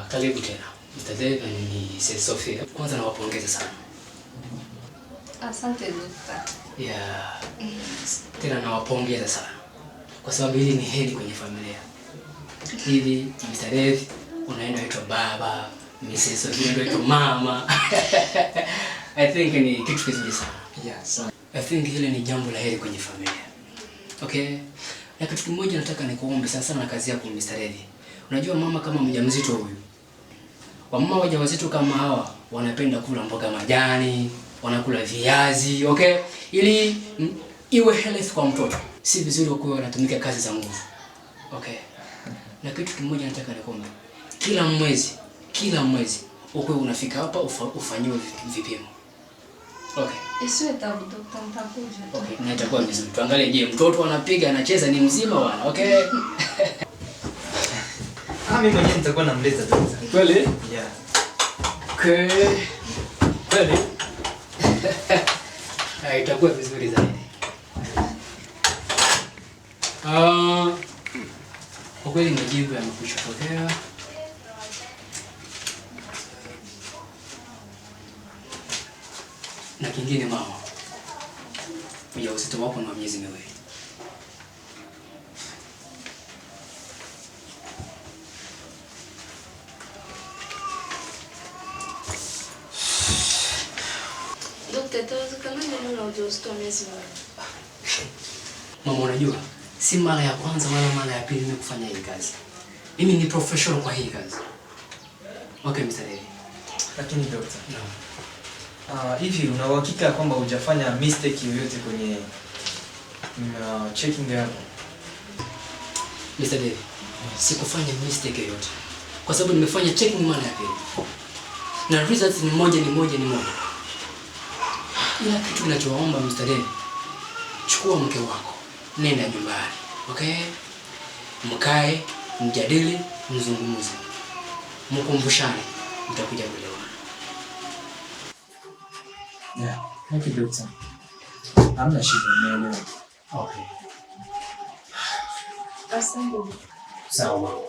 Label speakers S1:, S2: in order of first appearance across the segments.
S1: Karibu tena. Mr. David ni Sofia. Kwanza nawapongeza sana.
S2: Asante dokta.
S1: Yeah. Tena nawapongeza sana. Kwa sababu hili ni heri kwenye familia. Hivi Mr. David unaenda kuitwa baba, Mrs. Sofia ndio mama. I think ni kitu kizuri sana.
S3: Yes.
S1: I think hili ni jambo la heri kwenye familia. Okay? Na kitu kimoja nataka nikuombe sana na kazi yako Mr. David. Unajua mama kama mjamzito huyu. Wamama wajawazito kama hawa wanapenda kula mboga majani, wanakula viazi, okay? Ili iwe health kwa mtoto. Si vizuri kwa wanatumika kazi za nguvu. Okay. Na kitu kimoja nataka nikuombe. Kila mwezi uko unafika hapa ufanyiwe vipimo. Okay.
S2: Isiwe tabu dokta, nitakuja.
S1: Okay, na itakuwa vizuri. Tuangalie je, mtoto anapiga anacheza ni mzima wala, okay?
S3: Mimi mwenyewe nitakuwa namleta dokta.
S1: Kweli?
S3: Yeah.
S1: Okay. Kweli? Itakuwa vizuri zaidi. Kwa kweli majibu yamekwisha tokea. Na kingine mama, ujauzito wako na miezi miwili.
S2: Dokta, tawezekana nini na ujauzito wa miezi miwili?
S1: Mama, unajua si mara ya kwanza wala mara ya pili mimi kufanya hii kazi. Mimi ni professional kwa hii kazi. Okay, Mr. David.
S3: Lakini dokta,
S1: No.
S3: Hivi una uhakika kwamba hujafanya mistake yoyote kwenye checking yako?
S1: Mr. David, sikufanya mistake yoyote. Kwa sababu nimefanya checking mara ya pili. Na results ni moja. Ila kitu ninachoomba Mr. David, chukua mke wako, nenda nyumbani. Okay? Mkae, mjadili, mzungumze. Mkumbushane, mtakuja kuelewana.
S3: Yeah, thank you doctor. Hamna shida, nimeelewa.
S1: Okay.
S2: Asante.
S1: Sawa.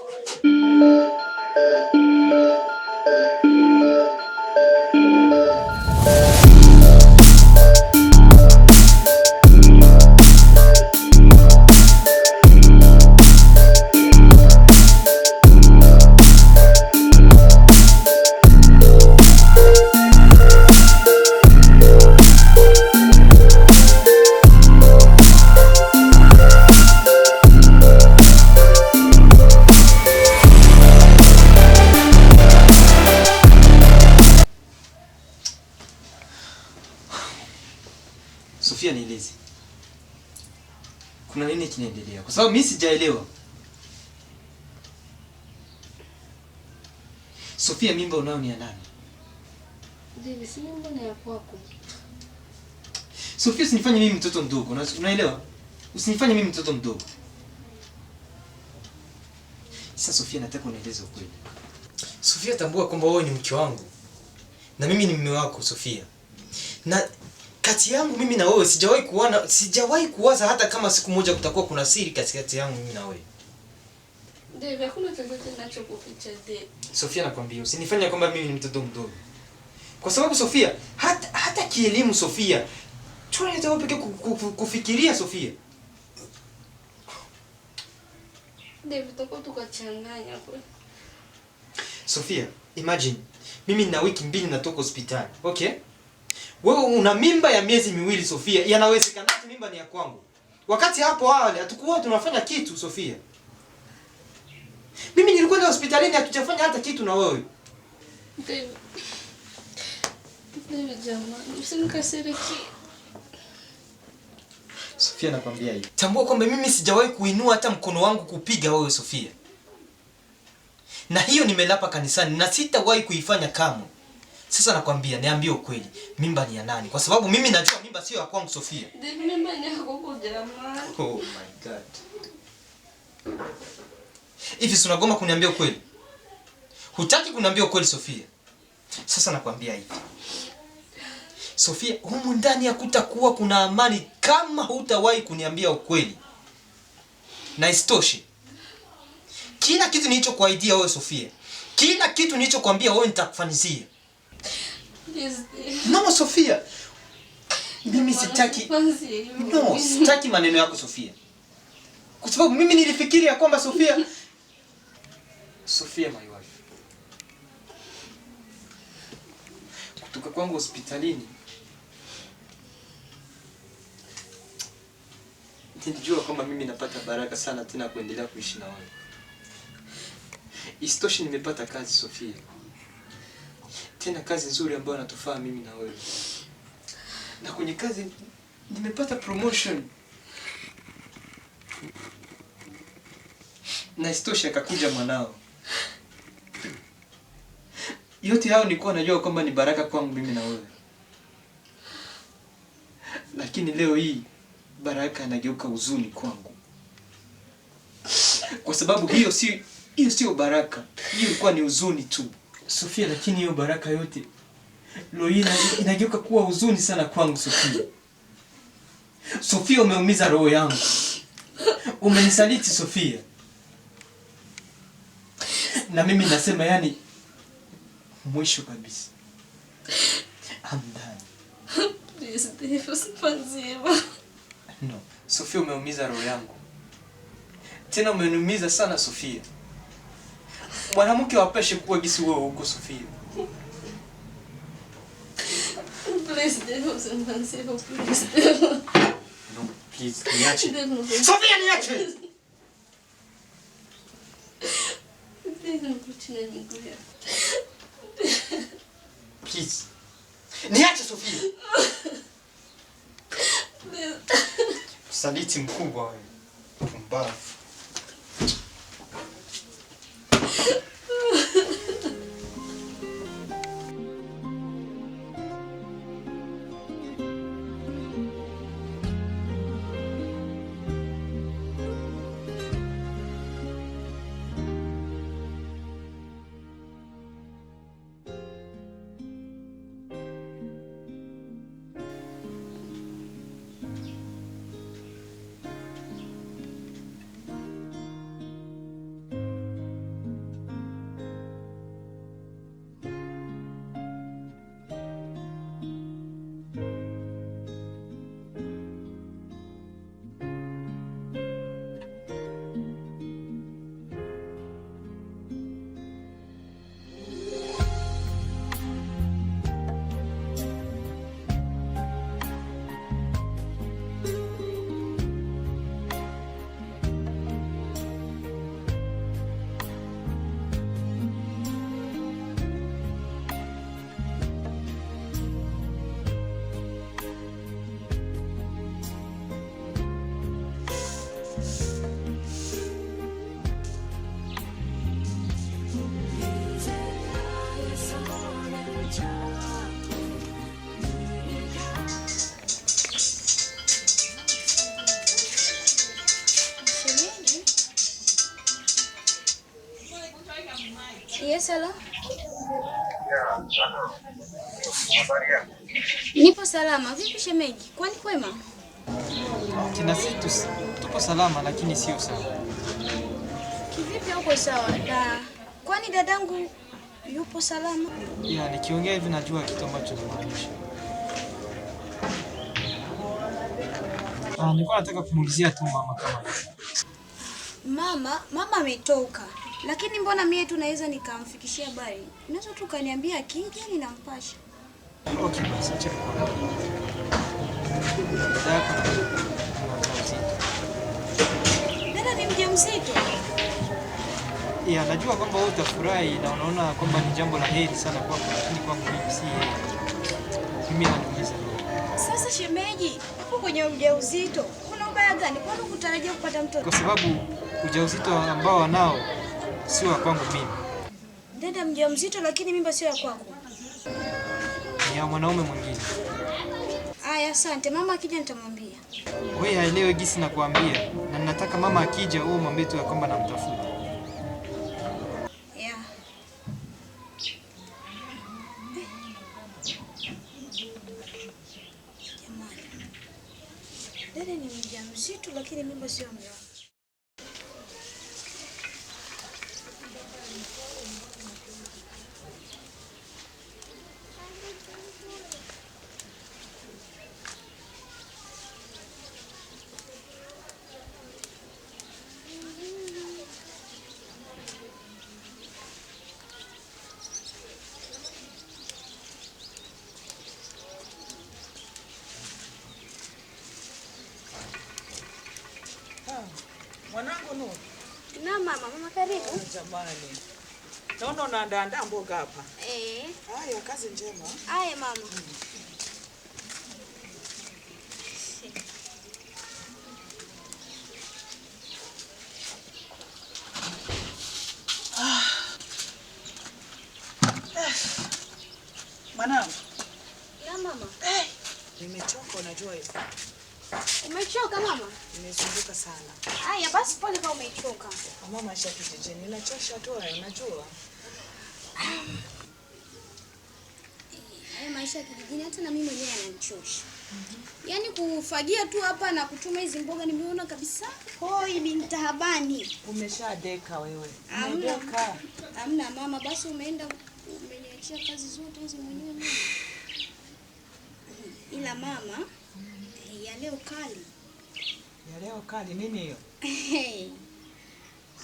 S3: Sofia, nieleze. Kuna nini kinaendelea? Kwa sababu mimi sijaelewa. Sofia, mimba unao ni ya nani?
S2: David, si mimba ni ya kwako.
S3: Sofia, usinifanye mimi mtoto mdogo. Unaelewa? Usinifanye mimi mtoto mdogo. Sasa Sofia, nataka unieleze ukweli. Sofia, tambua kwamba wewe ni mke wangu. Na mimi ni mume wako, Sofia. Na kati yangu mimi na wewe sijawahi kuwaza hata kama siku moja kutakuwa kuna siri kati yangu mimi na wewe.
S2: David, hakuna chochote ninachokuficha David.
S3: Sofia, nakwambia usinifanye kwamba mimi ni mtoto mdogo. Kwa sababu Sofia, hata kielimu Sofia, tunaweza pekee kufikiria Sofia.
S2: David, tutakuwa tukachanganya kwa.
S3: Sofia, imagine mimi nina wiki 2 natoka hospitali. Okay? Wewe una mimba ya miezi miwili Sofia. Yanawezekana mimba ni ya kwangu. Wakati hapo awali hatakuwa tunafanya kitu Sofia. Mimi nilikuwa na hospitalini hatujafanya hata kitu na wewe.
S2: David jamani, usinikasiriki.
S3: Sofia, nakwambia hivi. Tambua kwamba mimi sijawahi kuinua hata mkono wangu kupiga wewe Sofia. Na hiyo nimelapa kanisani na sitawahi kuifanya kamwe. Sasa nakwambia, niambie ukweli, mimba ni ya nani? Kwa sababu mimi najua mimba sio ya kwangu Sofia.
S2: David, mimba ni yako kwa jamani.
S3: Oh my God. Hivi si unagoma kuniambia ukweli? Hutaki kuniambia ukweli Sofia? Sasa nakwambia hivi. Sofia, humu ndani hakutakuwa kuna amani kama hutawahi kuniambia ukweli. Na isitoshe, kila kitu nilichokuahidia wewe Sofia, Kila kitu nilichokuambia wewe nitakufanyizia.
S2: Please.
S3: No, Sofia. Mimi sitaki. No, sitaki maneno yako Sofia. Kwa sababu mimi nilifikiri ya kwamba Sofia my wife. Kutoka kwangu hospitalini nilijua kwamba mimi napata baraka sana tena kuendelea kuishi na wewe. Isitoshe nimepata kazi Sofia. Tena kazi nzuri ambayo natufaa mimi na wewe. Na kwenye kazi nimepata promotion. Na isitoshe akakuja mwanao. Yote hao nilikuwa najua kwamba ni baraka kwangu mimi na wewe. Lakini leo hii baraka inageuka huzuni kwangu. Kwa sababu hiyo sio baraka. Hiyo ilikuwa ni huzuni tu. Sofia, lakini hiyo baraka yote leo hii inageuka kuwa huzuni sana kwangu Sofia. Sofia, umeumiza roho yangu. Umenisaliti Sofia. Na mimi nasema yani mwisho kabisa. I'm done.
S2: Please, Dave, usifanzie.
S3: No, Sofia, umeumiza roho yangu. Tena umeniumiza sana Sofia. Mwanamke wapeshe kuwa gisi wewe huko Sofia.
S2: Please, Dave, usifanzie. Please, Dave.
S3: No, please, niache. Sofia, niache. Please. Niache Sofia. Saliti mkubwa wewe. Pumbavu.
S2: Yes, hello. Nipo salama. Vipi shemeji? Kwani kwema?
S3: Kina sisi tupo salama lakini sio sawa.
S2: Kivipi uko sawa? Kwani dadangu yupo salama?
S3: Ya, nikiongea hivi najua kitu ambacho namaanisha. Nilikuwa nataka kumuulizia tu mama kama hivi.
S2: Mama ametoka. Lakini mbona mimi tu naweza nikamfikishia habari? Unaweza tu kaniambia akija ninampasha.
S3: Okay basi, check.
S2: Dada ni mjamzito.
S3: Ya, najua kwamba wewe utafurahi na unaona kwamba ni jambo la heri sana kwako, lakini kwangu mimi si heri. Mimi nanumiza.
S2: Sasa shemeji, upo kwenye ujauzito. Kuna ubaya gani? Kwani kutarajia kupata mtoto?
S3: Kwa sababu ujauzito ambao wanao sio wa kwangu mimi.
S2: Dada mjamzito lakini mimba sio ya kwako.
S3: Ni ya mwanaume mwingine.
S2: Aya, asante. Mama akija nitamwambia.
S3: Wewe haelewi gisi na kuambia. Na nataka mama akija wewe mwambie tu ya kwamba namtafuta.
S2: Yeah. Jamani. Dada ni mjamzito lakini mimba sio ya kwako. mama. Mama karibu.
S4: Jamani. Naona unaandaa mboga hapa. Haya, kazi njema.
S2: Haya mama.
S4: Mwanangu.
S2: Na mama.
S4: Nimechoka unajua hivi.
S2: Umechoka mama?
S4: Nimezunguka sana.
S2: Haya basi pole kama umechoka.
S4: Mama maisha kijijini ninachosha tu unajua.
S2: Haya maisha ya kijijini hata na mimi mwenyewe yananichosha. Yaani kufagia tu hapa na kutuma hizi mboga nimeona kabisa hoi binti tahabani.
S4: Umeshadeka wewe.
S2: Umedeka. Hamna mama, basi umeniachia kazi zote hizi mwenyewe mama. Ila mama ya leo kali.
S4: Ya leo kali nini hiyo?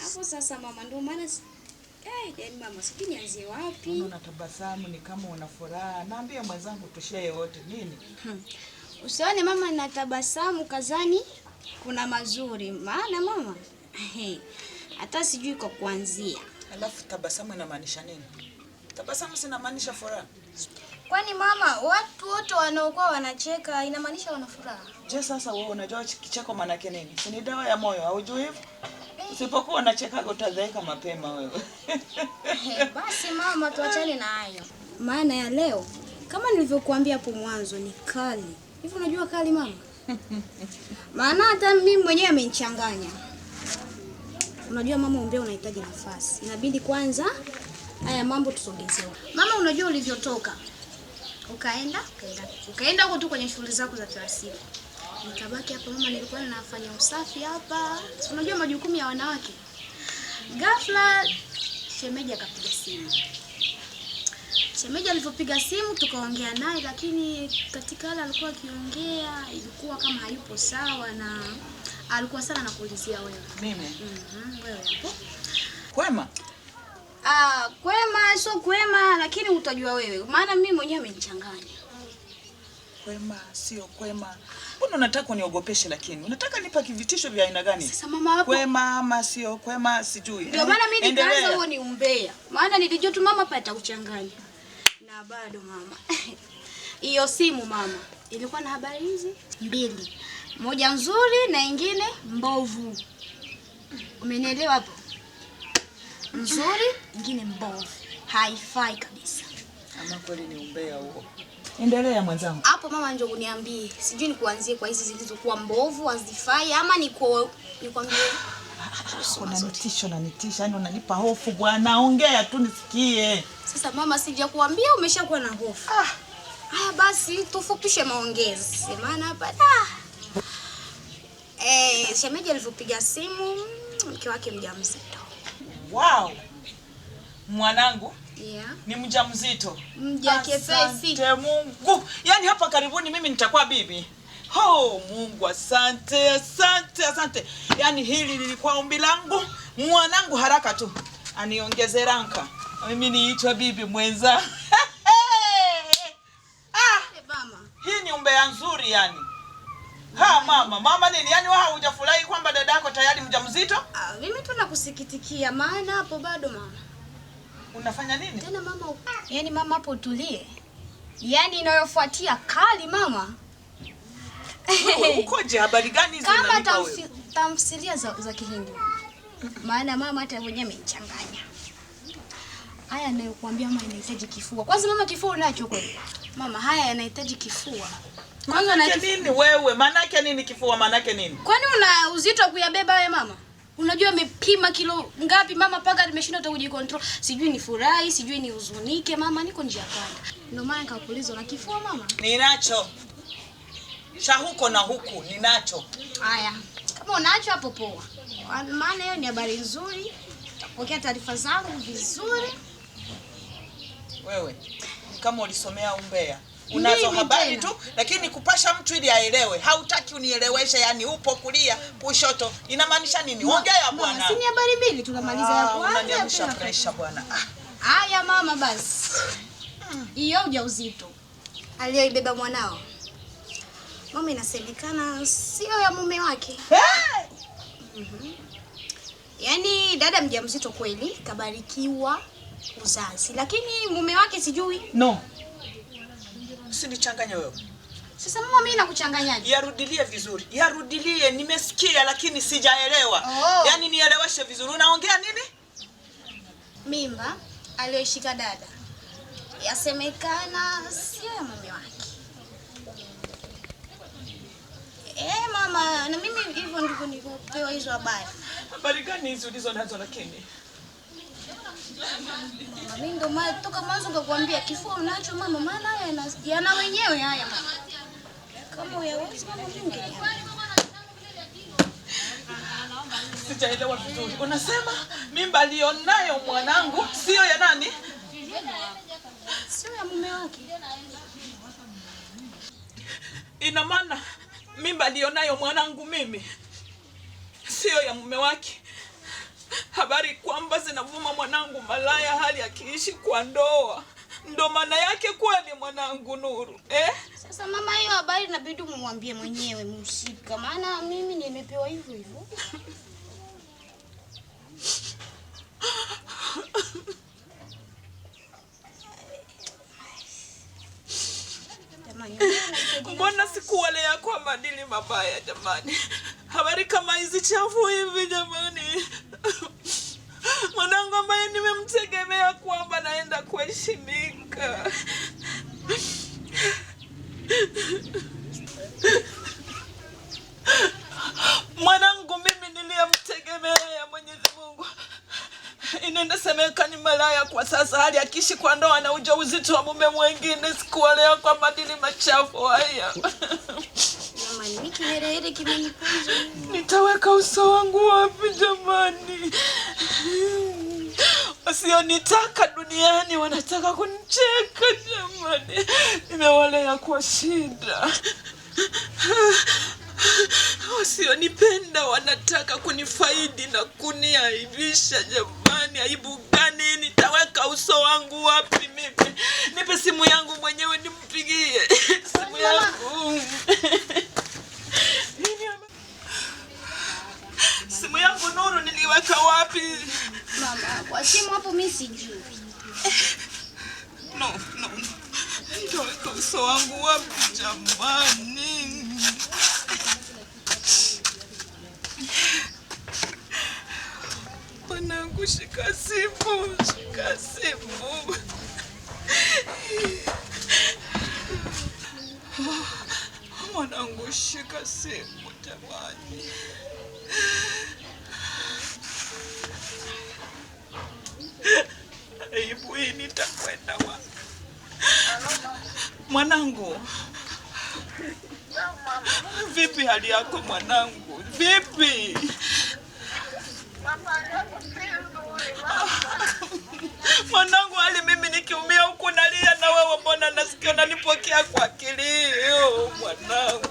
S2: Hapo sasa mama ndio maana yaani mama sijui nianzie wapi.
S4: Unatabasamu ni kama una furaha. Naambia mwenzangu tushare wote nini?
S2: Usione mama natabasamu kazani kuna mazuri. Maana mama hata sijui kwa kuanzia.
S4: Alafu tabasamu inamaanisha nini? Tabasamu sinamaanisha furaha.
S2: Kwani mama watu wote wanaokuwa wanacheka inamaanisha wana furaha?
S4: Je, sasa wewe unajua kicheko maana yake nini? Si ni dawa ya moyo, haujui hivyo? Usipokuwa unacheka utazeeka mapema wewe.
S2: Basi mama tuachane na hayo. Maana ya leo kama nilivyokuambia hapo mwanzo ni kali. Hivi unajua kali mama? Maana hata mimi mwenyewe amenichanganya. Unajua mama umbea unahitaji nafasi. Inabidi kwanza haya mambo tusogezewe. Mama unajua ulivyotoka. Ukaenda huko tu kwenye shughuli zako za kila siku. Nikabaki hapa mama nilikuwa ninafanya usafi hapa. Unajua majukumu ya wanawake. Ghafla shemeji akapiga simu. Shemeji alipopiga simu tukaongea naye, lakini katika yale alikuwa akiongea ilikuwa kama hayupo sawa na alikuwa sana anakuulizia wewe.
S4: Mimi?
S2: Wewe hapo.
S4: Kwema?
S2: Kwema sio kwema lakini utajua wewe. Maana mimi mwenyewe amenichanganya.
S4: Kwema sio kwema. Mbona unataka kuniogopesha lakini? Unataka nipa kivitisho vya aina gani?
S2: Sasa mama hapo.
S4: Kwema ama sio kwema sijui.
S2: Ndio maana mimi nikaanza huo ni umbea. Maana nilijua tu mama pata kuchanganya. Na bado mama. Hiyo simu mama ilikuwa na habari hizi mbili. Moja nzuri na nyingine mbovu. Umenielewa hapo? Nzuri, nyingine mbovu. Haifai kabisa.
S4: Ama kweli ni umbea huo. Endelea mwenzangu.
S2: Hapo mama ndio uniambie. Sijui ni kuanzie kwa hizi zilizokuwa mbovu hazifai ama nikwambie.
S4: Unanitisha, yani unanipa hofu bwana. Ongea tu nisikie.
S2: Sasa mama sijakuambia umeshakuwa na hofu. Haya basi tufupishe maongezi. Maana hapa shemeji alipopiga simu mke wake mjamzito.
S4: Wow. Mwanangu
S2: ni
S4: mjamzito.
S2: Mjakepesi.
S4: Asante Mungu. Yaani hapa karibuni mimi nitakuwa bibi. Mungu asante. Yaani hili lilikuwa ombi langu. Mwanangu haraka tu aniongeze ranka. Mimi niitwa bibi mwenza.
S2: Mama.
S4: Hii ni umbea nzuri yani. Mama nini? Yaani wewe hujafurahi kwamba dada yako tayari mjamzito?
S2: Mimi tu nakusikitikia maana hapo bado mama.
S4: Unafanya nini?
S2: Tena mama. Yaani mama hapo tulie. Yaani inayofuatia kali mama.
S4: Ukoje? Habari gani hizo unanipa wewe?
S2: Kama tamthilia za Kihindi. Maana mama hata mwenyewe amenichanganya. Haya ninayokuambia mama inahitaji kifua. Kwanza mama kifua unacho kweli? Mama haya yanahitaji kifua.
S4: Kwanza nini wewe? Maana yake nini kifua? Maana yake nini?
S2: Kwani una uzito wa kuyabeba wewe mama? Unajua amepima kilo ngapi mama paka nimeshindwa hata kujicontrol. Sijui ni furahi, sijui ni huzunike mama niko njia panda. Ndio maana nikakuuliza una kifua mama?
S4: Ninacho. Shahuko na huku ninacho.
S2: Haya. Kama unacho hapo poa. Maana hiyo ni habari nzuri. Utapokea taarifa zangu vizuri.
S4: Wewe kama ulisomea umbea. Unazo habari tu lakini kupasha mtu ili aelewe. Hautaki unieleweshe yani upo kulia kushoto. Inamaanisha nini? Ongea bwana.
S2: Si ni habari mbili tunamaliza ya kwanza.
S4: Unaniamsha pressure bwana.
S2: Haya mama basi. Hiyo ujauzito aliyoibeba mwanao. Mama inasemekana sio ya mume wake. Yaani dada mjamzito kweli, kabarikiwa uzazi, lakini mume wake sijui.
S4: No. Usinichanganye wewe.
S2: Sasa mama, mimi nakuchanganyaje?
S4: Yarudilie vizuri. Yarudilie, nimesikia lakini sijaelewa. Yaani nieleweshe vizuri. Unaongea nini?
S2: Mimba aliyoshika dada yasemekana sio ya mume wake. Mama, na mimi hivyo ndivyo nilipewa hizo habari.
S4: Habari gani hizo ulizo nazo lakini?
S2: Mama, mimi ndo maana toka mwanzo nikakwambia kifua unacho mama, maana yana wenyewe haya mama. Kama uyawezi mama, mimi
S4: sijaelewa vizuri. Unasema mimba alionayo mwanangu sio ya nani?
S2: Sio ya mume wake.
S4: Ina maana mimba alionayo mwanangu mimi sio ya mume wake. Habari kwamba zinavuma mwanangu malaya hali akiishi kwa ndoa. Ndo maana yake kweli mwanangu Nuru.
S2: Sasa mama, hiyo habari inabidi umwambie mwenyewe mhusika, maana mimi nimepewa hivyo hivyo.
S4: Mbona sikuwalea kwa maadili mabaya jamani? Habari kama hizi chafu hivi jamani. Mwanangu ambaye nimemtegemea kwamba naenda kuheshimika. Mwanangu mimi niliyemtegemea ya Mwenyezi Mungu. Inaenda semeka ni malaya kwa sasa hali akiishi kwa ndoa na ujauzito wa mume mwingine. Sikuwalea kwa maadili machafu haya.
S2: Jamani, mimi kiherehere kimeniponza.
S4: Nitaweka uso wangu wapi jamani? Wasionitaka duniani wanataka kunicheka jamani. Nimewalea kwa shida. Wasionipenda wanataka kunifaidi na kuniaibisha jamani. Aibu gani? Nitaweka uso wangu wapi mimi? Nipe simu yangu mwenyewe nimpigie. Simu yangu. Simu yangu Nuru niliweka wapi?
S2: Mama, kwa simu hapo mimi sijui.
S4: No. Nitaweka uso wangu wapi jamani? Mwanangu shika simu. Mwanangu shika simu jamani. Aibu hii nitakwenda wapi? Mwanangu. Vipi hali yako mwanangu? Vipi? Mwanangu hali mimi nikiumia huku nalia na wewe mbona nasikia unanipokea kwa kilio mwanangu?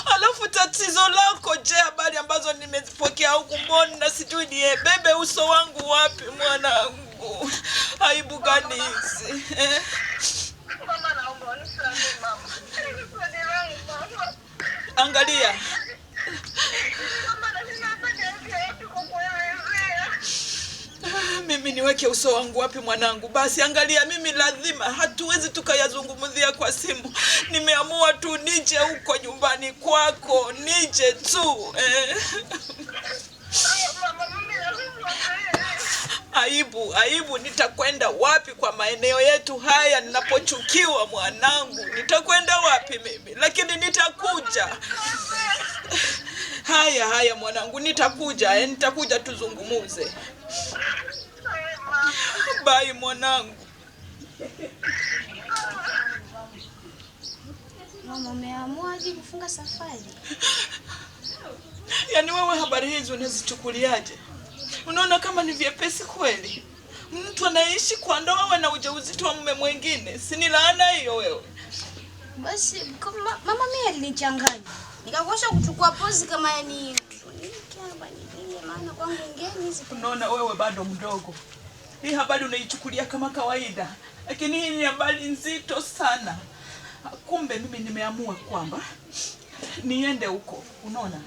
S4: Alafu tatizo lako je, habari ambazo nimezipokea huku mbona sijui niebebe uso wangu wapi mwanangu? Aibu gani hizi? Mama naomba unisamehe mama. Angalia. Mimi niweke uso wangu wapi mwanangu? Basi angalia, mimi lazima hatuwezi tukayazungumzia kwa simu. Nimeamua tu nije huko nyumbani kwako, nije tu. Aibu nitakwenda wapi kwa maeneo yetu haya ninapochukiwa mwanangu? Nitakwenda wapi mimi? Lakini nitakuja. Haya mwanangu, nitakuja tuzungumuze. Bye mwanangu.
S2: Mama, umeamua aje kufunga safari?
S4: Yaani wewe habari hizo unazichukuliaje? Unaona kama ni vyepesi kweli? Mtu anaishi kwa ndoa na ujauzito wa mume mwingine. Si ni laana hiyo wewe?
S2: Basi mama mimi alinichanganya. Nikakosha kuchukua pozi kama yani maana kwangu ngeni hizi.
S4: Unaona wewe bado mdogo. Hii habari unaichukulia kama kawaida. Lakini hii ni habari nzito sana. Kumbe mimi nimeamua kwamba niende huko. Unaona?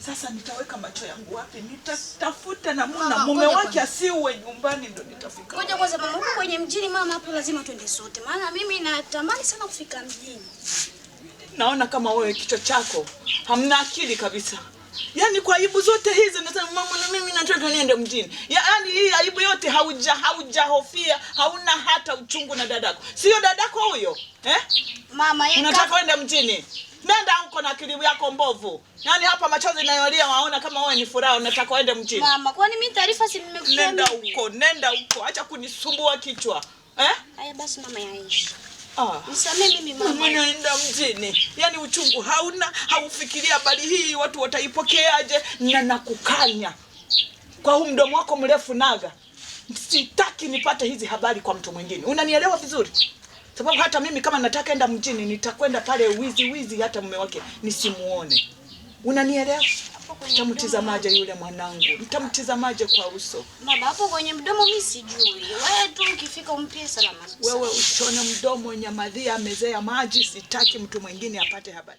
S4: Sasa nitaweka macho yangu wapi? Nitatafuta namna mume wake asiwe nyumbani ndo nitafika.
S2: Ngoja kwanza mama, huko kwenye mjini mama, hapo lazima twende sote. Maana mimi natamani sana kufika mjini.
S4: Naona kama wewe kichwa chako hamna akili kabisa. Yaani kwa aibu zote hizi nasema mama na mimi nataka niende mjini. Yaani hii aibu yote haujahofia, hauna hata uchungu na dadako. Sio dadako huyo?
S2: Mama yeye
S4: unataka kwenda mjini. Nenda huko na akili yako mbovu. Yaani hapa machozi nayolia waona kama wewe ni furaha unataka kwenda mjini.
S2: Mama, kwani mimi taarifa si nimekupa?
S4: Nenda huko. Acha kunisumbua kichwa.
S2: Haya basi mama yaishi.
S4: Nisamee mimi mama. Mimi naenda mjini. Yaani uchungu hauna, haufikiria habari hii watu wataipokeaje na nakukanya. Kwa huu mdomo wako mrefu naga. Sitaki nipate hizi habari kwa mtu mwingine. Unanielewa vizuri? Sababu hata mimi kama nataka enda mjini nitakwenda pale wizi hata mume wake nisimuone. Unanielewa? Nitamtizamaje yule mwanangu? Nitamtizamaje kwa uso?
S2: Mama, hapo kwenye mdomo mimi sijui. Wewe tu ukifika umpie salama.
S4: Wewe ushone mdomo nyamadhia mezea maji, sitaki mtu mwingine apate habari.